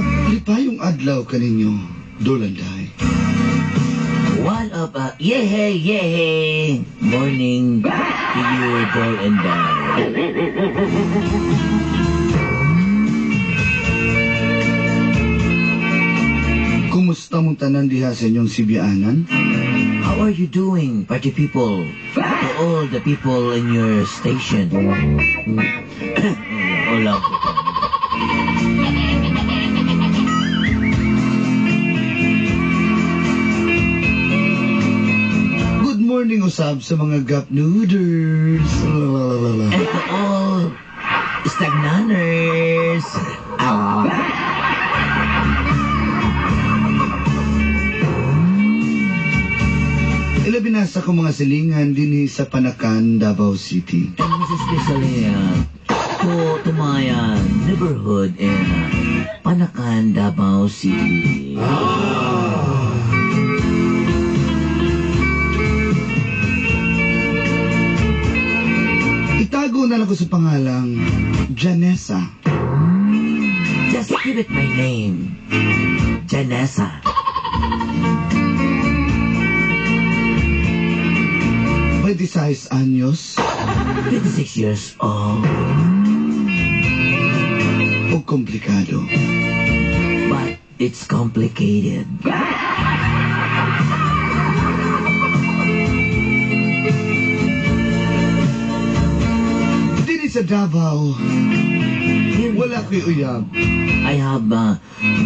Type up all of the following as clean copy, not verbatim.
Lipayong adlaw kaninyo, Dolanday. One of yehey morning to you, Dol and Dan. Kumusta mong tanan diha sa inyong Sibianan? How are you doing, party people? To all the people in your station. Hola. Good morning usab sa mga gapnooders. And to all stagnaners. Ilabi na sa kong mga silingan din sa Panakan, Davao City. And this is especially to my neighborhood in Panakan, Davao City. Itago na lang ko sa pangalang Janessa. Just give it my name, Janessa. 26 anyos 26 years old, o komplikado. but it's complicated. Dini sa Davao, wala ko'y uyab. I have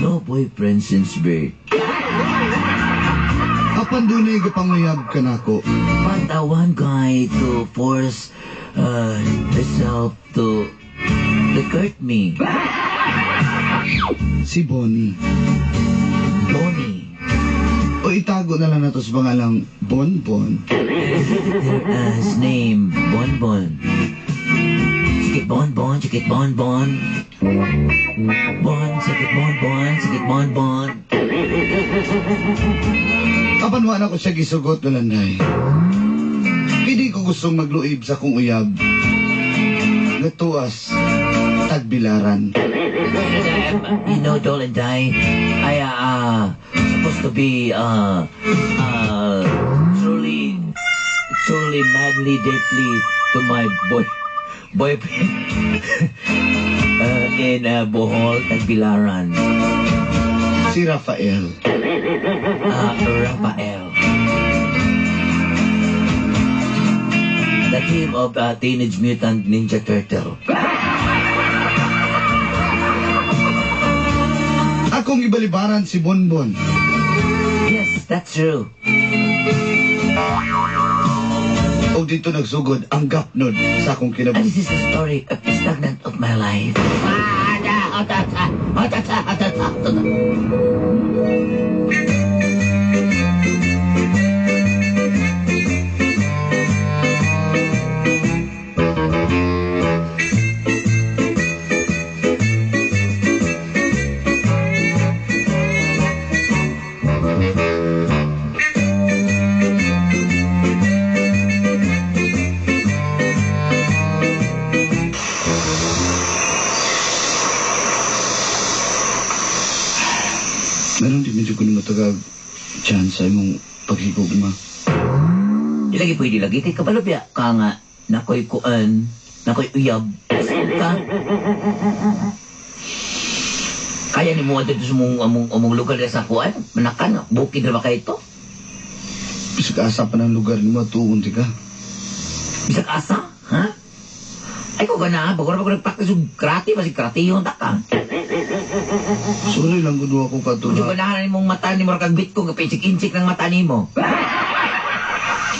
no boyfriend since birth, Apan dunay gapanguyab ka nako. but I want guy to force herself to court me. Si Bonnie. Bonnie. O itago na lang nato sa pangalang Bonbon. His name, Bonbon. Sikit Bonbon, sikit Bonbon. Sikit Bonbon, sikit Bonbon. Apan wala ko siya gisugot Dolanday. Hindi ko gustong magluib sa kong uyab. Natuas, tagbilaran. You know, Dol and I supposed to be truly madly, deeply to my boyfriend in Bohol, Tagbilaran. Si Rafael. Rafael. The team of Teenage Mutant Ninja Turtle. Akong ibalibaran si Bonbon. Yes, that's true. O dito nagsugod ang gapnod sa akong And kinabuhi. this is the story of the stagnant of my life. Meron di medyo ko na matagag chance sa imong paghigugma. Ilagi pwede lagi kay kabalobya ka nga nakoy kuan, nakoy uyab. Ka. Kaya ni mo adto sa among lugar sa kuan, manakan bukid ra ba kay ito? Bisag asa pa ng lugar ni mo tuon di ka. Bisag asa, ha? Ay ko gana, bagor nagpaktis og krati basi kratiyon ta ka. Sorry lang gud ako Kung katuha. ganahan imong mata ni mo kag bit ko kapinsik-insik ng mata nimo.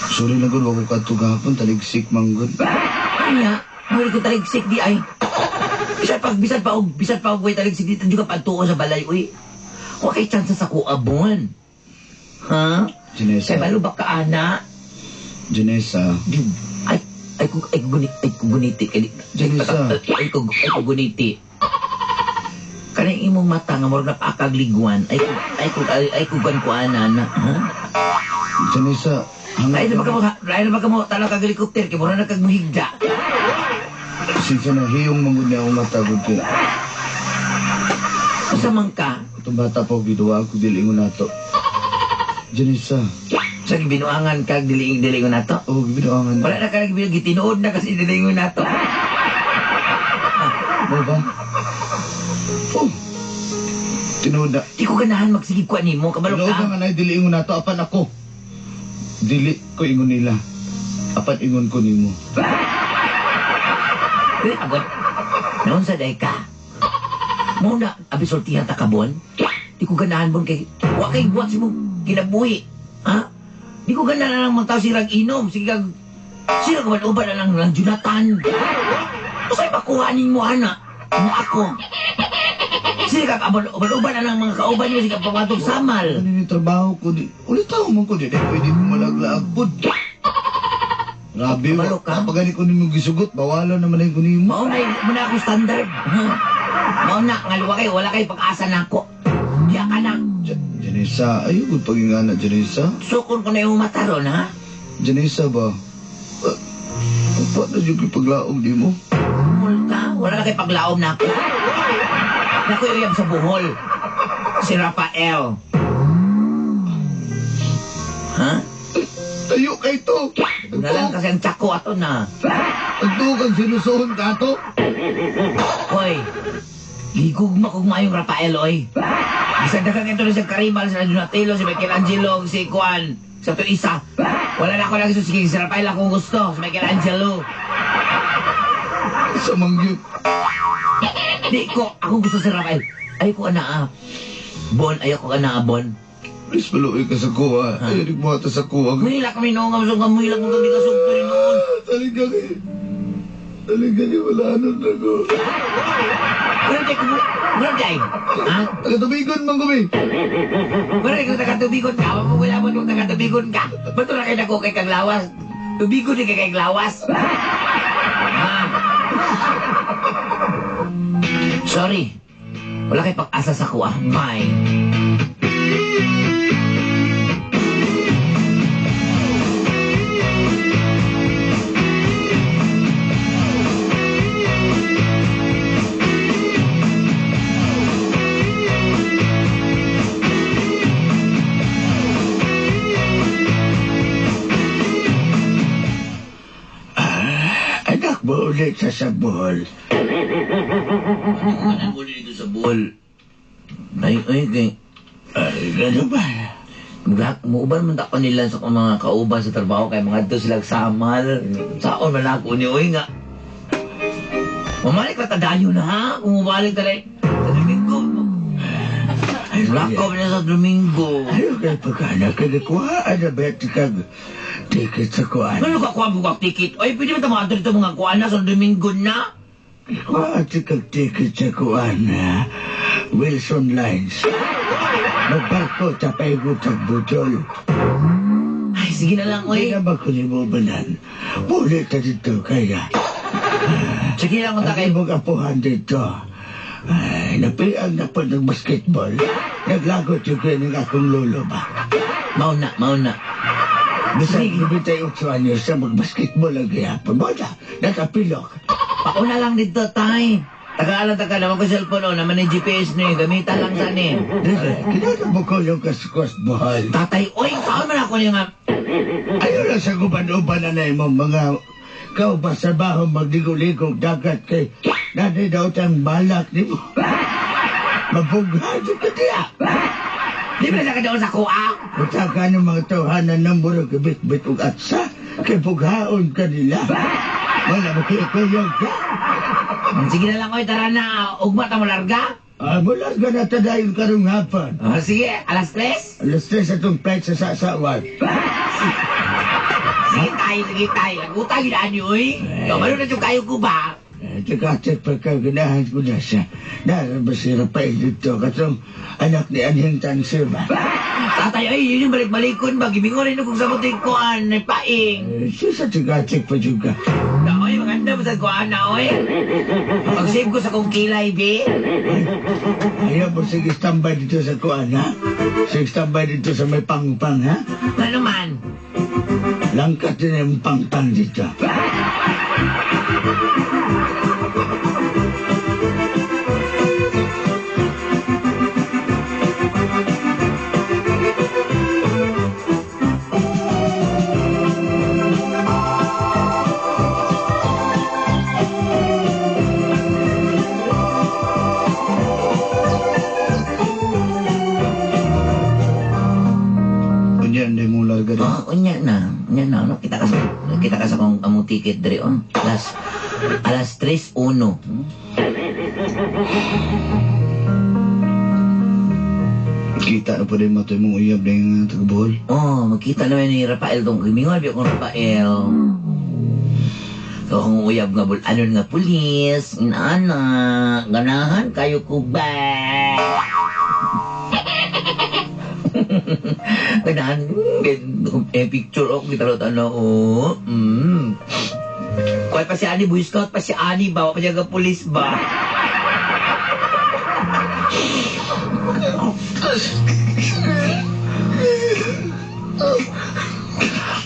Sorry lang gud ako katuha pun taligsik manggod. Kanya, muli ko taligsik di ay. Bisan pa og way taligsik di tanyo ka padtuo sa balay uy. Wa kay chance sa kuabon. Ha? Janessa. Kay balo ba ka ana? Janessa. Ay ko guniti. Janessa. Ay ko guniti. Kanang imong mata nga murag napakagliguan. Ay ko kuana na. Ha? Janessa. Lain na ba ka mo tala kag helicopter kay mura na kag muhigda. Sige na hiyong manggod niya akong matagod ka. Sa man ka, Itong bata pa giduwa ako dilingon nato. Janisa. sa binuangan kag diling na to. Oh, gibinuangan. Wala na ka gitinuod na kasi dilingon na to. Mo ba? Oh. Tinuda. Di ko ganahan magsigig ko nimo, kabalo Tinuda ka. nga na dilingon nato apan ako. Dili ko ingon nila. Apan ingon ko nimo. Uy, abot. Noon sa day ka. Muna, abisortihan ta kabon. Di ko ganahan bon kay... Wakay buwat si mo kinabuhi. Ha? Di ko ganahan lang magtaw sirag inom. Sige kag... Sirag maluban na lang ng Jonathan. Masa'y makuhanin mo, ana. Ano ako? Sige kag uban na lang mga kauban niyo. Sige kag pamatog samal. Ano yung trabaho ko di? Ulit ako mo ko di. Pwede mo malaglaag po. Grabe, Kabalo ka? kapag ko nimo gisugot, bawalan naman yung kunimo. Muna ako standard. Mauna, ngaliwa kayo. Wala kayo pag-asa na ako. Diya ka na. Janisa, ayun kung pagingana, Janisa. Sukon ko na yung mata ron, ha? Janisa ba? Paano yung ipaglaog di mo? Buhol ka. Wala na kayo paglaom na ako. Naku yung sa buhol. Si Rafael. Ha? Tayo kay to. Wala lang kasi ang tsako ato na. Agtukan sinusuhon ka to. Hoy, gigugma kong mayong Rafael, oy. Isadakan ito na si Karimal, si Donatello, si Michelangelo, si Juan. Sa to isa. Wala na ako lang gusto. Sige, si Rafael akong gusto. Si Michelangelo. Sa mangyot. Di ko, ako gusto si Rafael. Ayoko ana, Bon, ayoko ana, Bon. Please maluoy ka sa kuha. Ayaw di mo ata sa kuha. Mahila kami noong nga, masong kamuhila kong kami kasugto rin noon. Talaga kayo. Talaga kayo wala nun ako. Meron tayo, ha? Taga-tubigon man kami. Meron ikaw taga-tubigon ka, mapagwala mo nung taga-tubigon ka. Ba't na kayo nako kay kaglawas? Tubigon din kay kaglawas. Ha? Sorry. Wala kayo pag-asa sa kuha. Bye. Anak mo ulit sa sabol. Ano mo dito sa buhol? Ay, kay... Ay, gano'n ba? Muuban man tako nila sa mga kauban sa trabaho kay mga to silang samal. Saon man ako ni oy nga. Mamalik ka tadayo na ha. Umubalik talay. Sa Domingo. Lakaw na sa Domingo. Ayaw kayo pagkana. Kagikuhaan na ba kag ticket sa kuhaan? Ano ka kuha mo kag ticket? Oy, pwede ba tamahan dito mga kuha na sa Domingo na? Kuhaan kag ticket sa kuhaan na Wilson Lines. Magbarko sa paigot sa Butol. Ay, sige na lang, Hindi oy. naman ko ni mo banan. Bulit na dito kaya. Sige lang kung Ang takay. imong apuhan dito. Ay, napiang na po ng basketball. Naglagot yung klining akong lolo ba? Mauna. Bisang ibitay 8 anyos sa mag-basketball ang gihapon. Bada, nakapilok. Pauna lang dito, tay. Taga-alam naman ko cellphone o, naman yung GPS ni. Gamitan lang sa ni. Kinala mo ko yung kasukos buhal. Tatay, oy, saan man ako niya nga. Ayaw lang sa guban-uban na mong mga kaupas sa baho magligog-ligog dagat kay nanay daw tang balak ni mo. Mabughado ka diya. Di ba na ka doon sa kuha? Kutaka ng mga tawhanan ng burog bit-bit ug atsa kay bughaon ka nila. Wala mo kiyog ka. Sige na lang, oy, tara na. Ugma ta mo larga? Mula ka na tadayon karong hapon. Sige, alas 3? Alas 3 atong flight sa sasawan. Sige tayo. Nagutang ginaan niyo, oy. Malo na yung kayo ko ba? Teka-tek pa ka, ganahan ko na siya. Narabasira pa dito, katong anak ni Anhing Tanser ba? Tatay, ay, yun yung balik-balikon ba? Gibingo rin kung sabutin ko, ay paing. Siya sa teka-tek pa juga. Na, oy, maganda mo sa kuha na, oy. Pag-save ko sa kong kilay, be. Ayaw mo sige standby dito sa kuan, ha? Sige standby dito sa may pang-pang, ha? Ano man? Langkat din yung pang-pang dito. gani. Unya na. No? Kita ka sa kong among ticket dre, alas 3:01. Kita na po din matoy mong uyab na yung tagabuhol. Magkita naman ni Rafael tong kimingon, biyo kong Rafael. So, kung uyab nga anon nga pulis, inaanak, ganahan kayo ko ba? Ganahan, picture ako, kita rin Kuhay pa si Ani, Boy Scout pa si Ani ba? Wala pa niya pulis ba?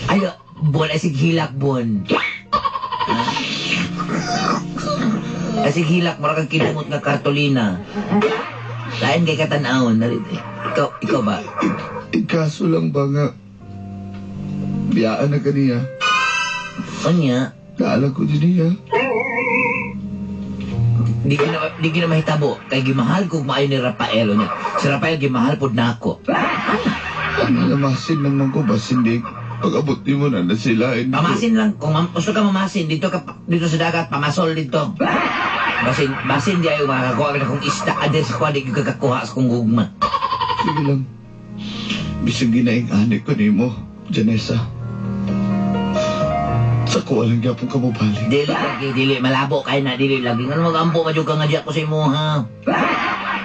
Ay, Bon, ay hilak, Bon. Ay hilak, mara kang kinumot nga kartolina. Lain kay katanawon. Ikaw ba? Kaso lang ba nga, biyaan na kaniya. Kanya? Naalang ko din niya. Di gina mahitabo. Kay gimahal ko maayo ni Rafael niya. Si Rafael gimahal pod na ako. Ano namasin naman ko ba, Sindig? Pag-abot di mo na sila. Pamasin lang. Kung gusto ka mamasin, dito sa dagat, pamasol dito. Basin di ayaw makakakuha ka na kung isda. Ades ko, di ka kakakuha sa kong gugma. Sige lang. Bisag ginaing anik ko ni mo, Janessa. Sa ko alang gyapon ka mo balik. Dili. Malabo kayo na, dili lagi. Ano magampo ka dyan ka nga dyan ko sa imo, ha?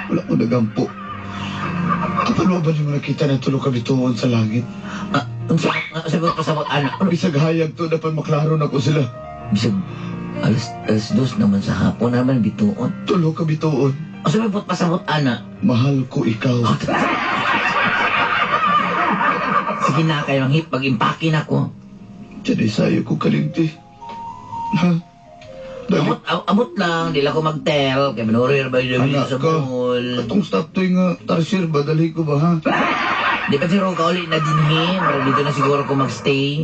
Wala ko nagampo. Kapano ba niyo nakita na tulog kami tuon sa langit? Sabot, anak. Bisag hayag to, dapat maklaro na ko sila. Bisag, alas 2 naman sa hapon naman bituon. Tulog kami tuon. Sabot pasabot, anak. Mahal ko ikaw. Sige na kayo, pag-impakin ako. Janessa, ayaw ko kalimti. Ha? Abot lang, di lang ko mag-tell. Kaya manurir ba yung Anak sa ka, mall. katong stop to yung tarsier ba? Dali ko ba, ha? Di pa siguro ka ulit na dinhin. Pero dito na siguro ko mag-stay.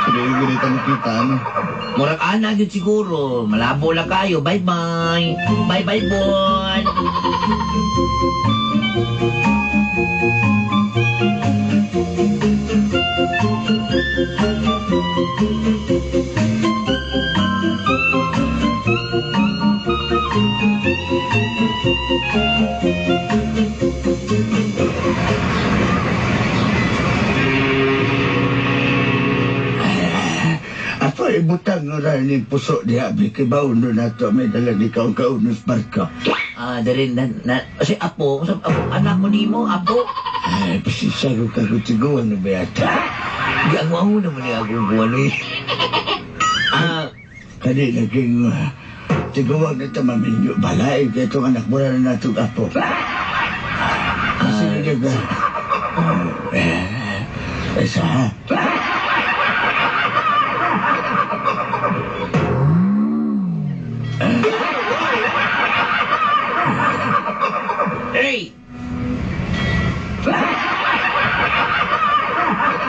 Sige, yung ganito makita, ano? Murag anak yun siguro. Malabo lang kayo. Bye-bye. Bye-bye, boy. Ato ibutang oral ni puso di abi kay bauno na to may dala ni kaunos barka. Dari kasi apo, anak mo ni mo, apo. Ay, pasisya ko kagutiguan na ba yata? Di ang naman ni ako buwan eh. Kadi naging tiguan na tamaminyo balay kaya itong anak mo na natong apo. Kasi naging esa ha? Hey!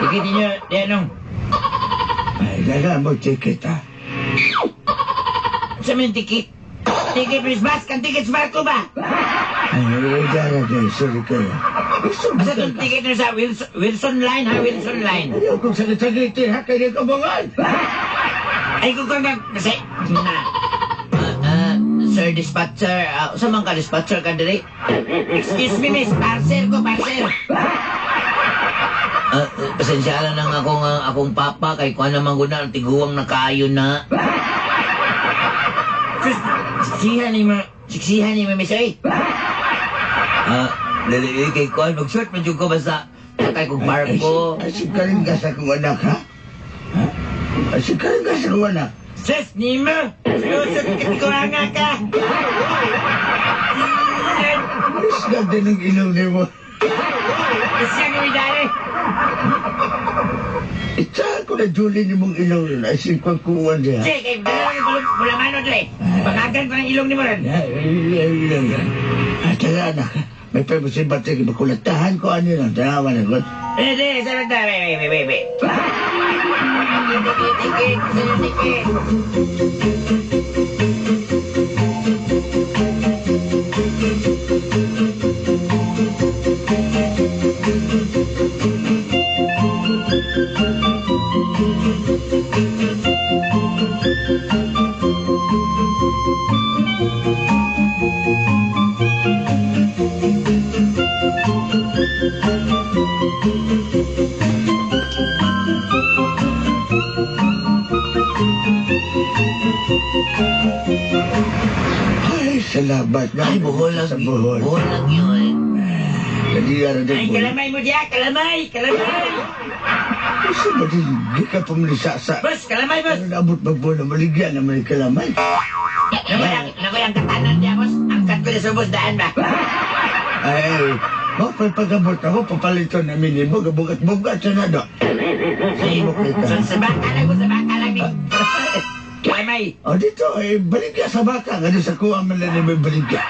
Tikitin nyo, Denong. Ay, dala mo ticket ha? Sa mga tikit? Tikit, Miss Bas, kan tikit sa barko ba? Ay, dala kayo, sorry kayo. Asa itong tikit nyo sa Wilson Line, ha? Wilson Line. Ayaw kong sagit-sagit ha, kayo kabangan. Ay, kung kang kasi, Sir Dispatcher, saan man ka dispatcher ka dali? Excuse me, miss, parcel ko, parcel. Pasensya lang ng akong papa, kay kuha naman ko na, tiguang na kayo na. Siksihan ni mo, miss, ay. Dali, kay kuha, mag-short, medyo ko basta, kay kong barko. Asik ka rin ka sa kong anak, ha? Asik ka rin ka sa kong anak. Sus, Nemo! Lusot ko nga ka! Mas ganda ng ilaw niya mo. Siya nga may Itsa ko na Julie ni mong ilaw nun. Asik pang kuwan niya. Sige, bula manod le. Pagagan ko ng ilong ni mo rin. Taga anak, may pagmasibat sa makulatahan ko ano yun. Tanawan ako. Hindi, sabi na, wait. Tikit. Labat na. Ay, buhol lang Sa yun. buhol. Buhol lang yun. Jadi ada Ay, buhol. kalamay mo diya, kalamay, kalamay. Isa ba din? Di ka pamalisasa. Boss, kalamay, boss. Ano naabot magbuhol na maligyan na may kalamay? Nakoy ang katanan niya, boss. Angkat ko na sa boss, daan ba? Ay, pagpagabot ako, papalito na minimo, gabugat-bugat siya na do. Sa baka lang, boss, sa baka lang ni. Kalamay. O dito, baligya sa baka. Ano sa kuha man na may baligya.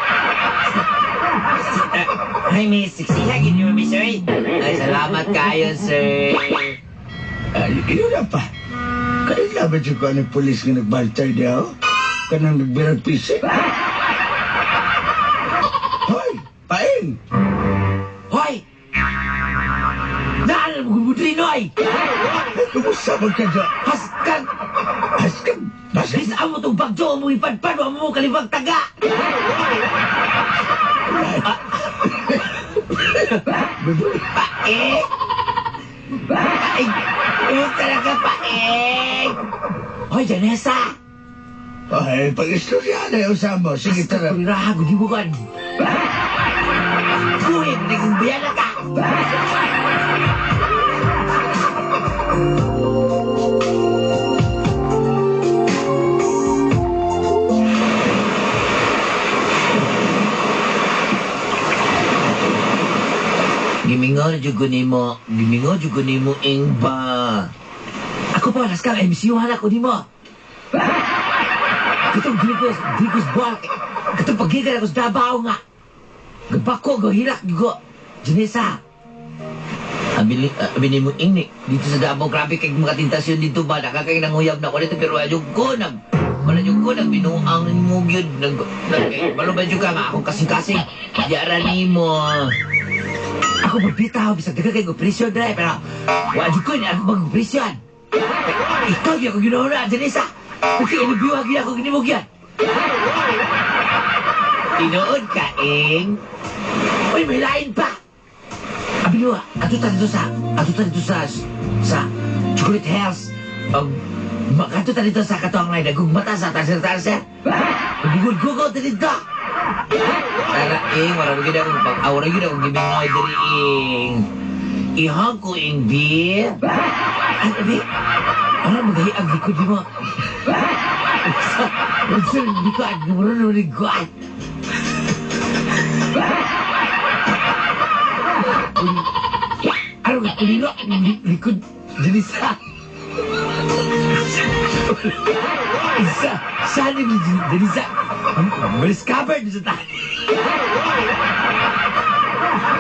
Ay, may siksiha, ginyo, may sir. Ay, salamat kayo, sir. Yun na pa. Kaya ba siya ko ang polis nga nagbaltay niya, oh? Kanang nagbirang pisi. Hoy, paing! Hoy! Naan mo gumudri, Noy! Ay, kumusta mo ka dyan? Haskan! Haskan! Haskan! Bisa mo itong bagyo mo ipadpad, wa mo kalibang taga! Paeng! Paeng! Kumusta na ka, Paeng? Hoy, Janessa! Ay, pag-istorya na yung usama. Sige, tara. Pagiraha, gudibugan! Kuhin, naging biyana ka! Gimingo jugo nimo ing ba. Ako pa las kang emisiuhan ako nimo. Katong Dricos Ball. Katong pagigan ako sa Davao nga. Gapako go hilak go. Janessa. Abi nimo ing dito sa Davao grabe kay mga tentasyon dito ba nakakay nanguyab na ko dito pero ayog ko nag wala yung ko nag binuang mo gyud nag balo ba juga nga ako kasing-kasing. Diara nimo. Ako magbitaw, bisag daga kayo presyon dre, pero wala ko niya ako mag-presyon. Ikaw di ako ginawa na, Janessa. Kasi inibiwag niya ako ginimog yan. Tinood ka, Ing. Uy, may lain pa. Abi nyo, ato tayo dito sa Chocolate Hills. Ato tayo dito sa katuang na nagugmata sa tarsa-tarsa. Gugul-gugol tayo dito. Tara, Ing, marami gina akong pag-aura yun akong gibingoy diri, Ing. Ihang ko, Ing, B. Ano, B? Ano, magahi ang likod mo? Unsa, likod, gumuro na likod. Ano, kulino, likod, Janessa. Saan yung Janessa? Malis-covered sa tayo.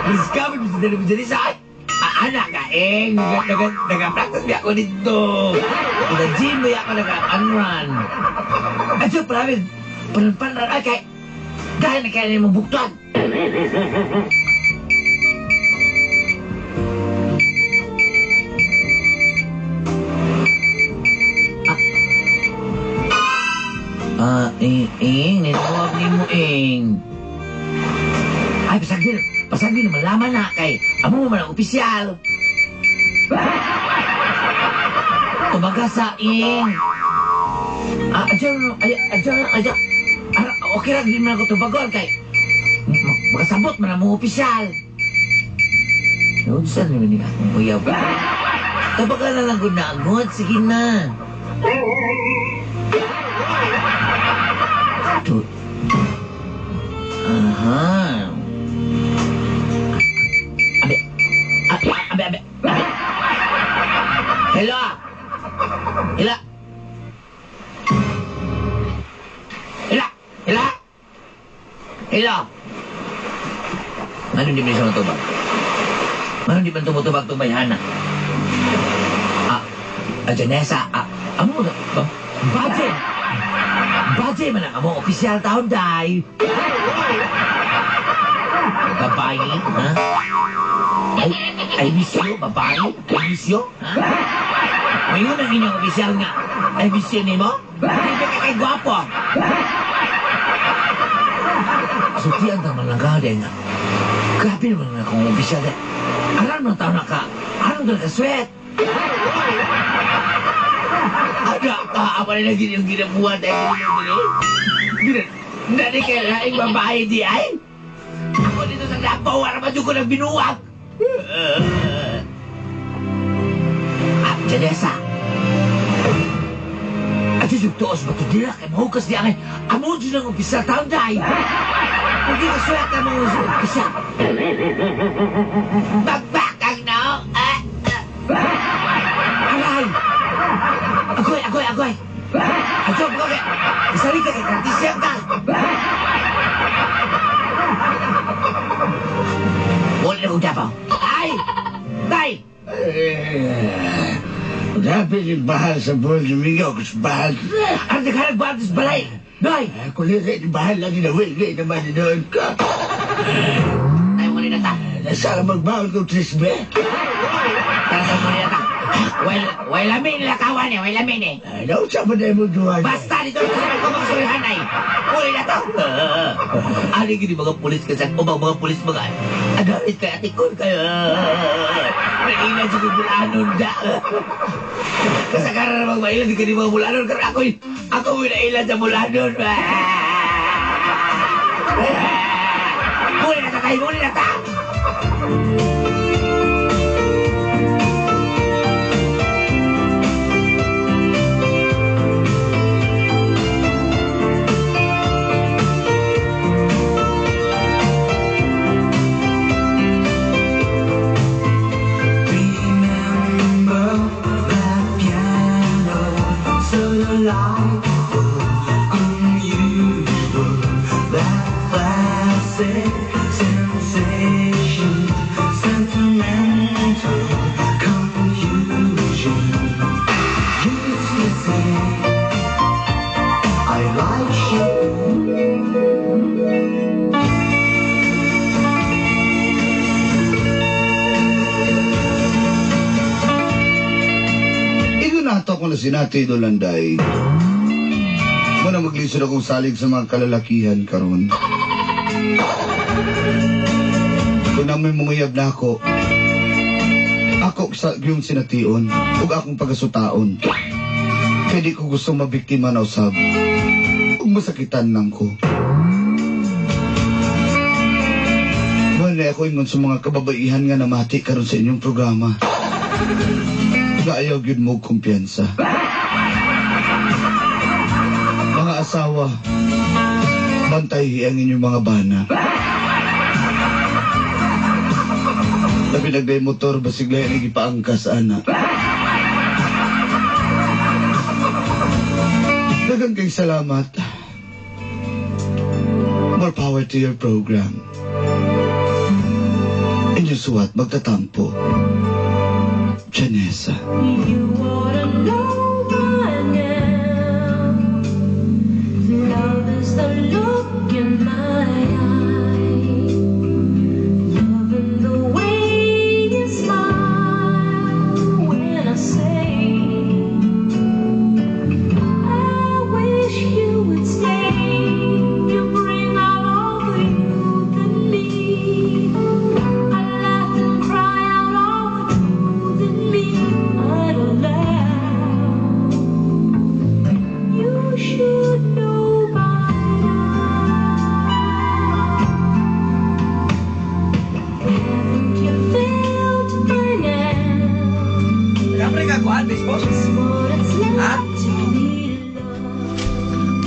Malis-covered sa tayo mo Janessa. Anak ka, nag-practice niya ako dito. Nag-gym mo ako, nag-unrun. At so, parang ay, dahil na kaya niya mong buktan. Ing, ninawag ni mo, Ing. Ay, pasagin na malaman na kay amo mo man ang opisyal. Tumaga sa Ing. Adyan. Okay lang, din man ako tubagon kay makasabot man ang mga opisyal. Noon saan naman niya akong uyab. Tabaga na lang ko na agod, sige na. Aha. Abe. Hello. Ano di ba siya matubag? Ano di ba tumutubag itong bayhana? Janessa, amo na, Baje man ang among opisyal taon, day. Babae, ha? I miss you, babae. I miss you, ha? Ngayon ang inyong opisyal nga. I miss you ni mo? Hindi ka kay gwapo. Sutian naman lang ka, din. Grabe naman nga kung opisyal. Alam mo taon na ka. Alam ka sweat. Ada apa na lagi yung ginabuhat ay ginabuhat. Nani kay laing babae di ay? Ako dito sa Lapaw, wala man yung ko ng binuwag. Janessa. At yung tuos ba ito dila kay mahukas di angay. Amo dyan ang umpisa taon dahi. Hindi ka sulat ka mga umpisa. Magbakang no? Aray! Agoy! Agoy! Isari ka kay Kartisiyang ka! Wala na kong dapaw. Ay! Tay! Grabe yung bahal sa buwan sa mingaw kasi bahal. Ang naghanag ba ang balay? Day! Kung lirit, bahal lang inawigay naman doon ka. Tayo mo rin na ta. Nasaan magbaon kong trisbe? Tayo mo rin na ta. Way lamin nila kawan eh. Way lamin eh. Ano sa pa na mo duwa? Basta dito sa ko mga surihanay. Uli na to. Ano gini mga pulis kasi o mga pulis mga agarit kaya tikon kayo. Nailan sa bulanon da. Kasagaran na mga mailan di ka di mga bulanon kasi ako mo nailan sa bulanon. Uli na ta tayo, uli na ta. Ko na sinati Dolanday. Muna maglisod akong salig sa mga kalalakihan karon. Kung na may munguyab na ako sa yung sination ug akong pagasutaon. Kaya di ko gusto mabiktima na usab. Ug masakitan lang ko. Wala ako ingon sa mga kababaihan nga namati karon sa inyong programa. Nga ayaw yun mo kumpiyansa. Mga asawa, bantay ang inyong mga bana. Labi nagday motor, basigla yung ipaangkas, ana. Dagang kay salamat. More power to your program. Inyong suwat, magtatampo. Janessa. You wanna know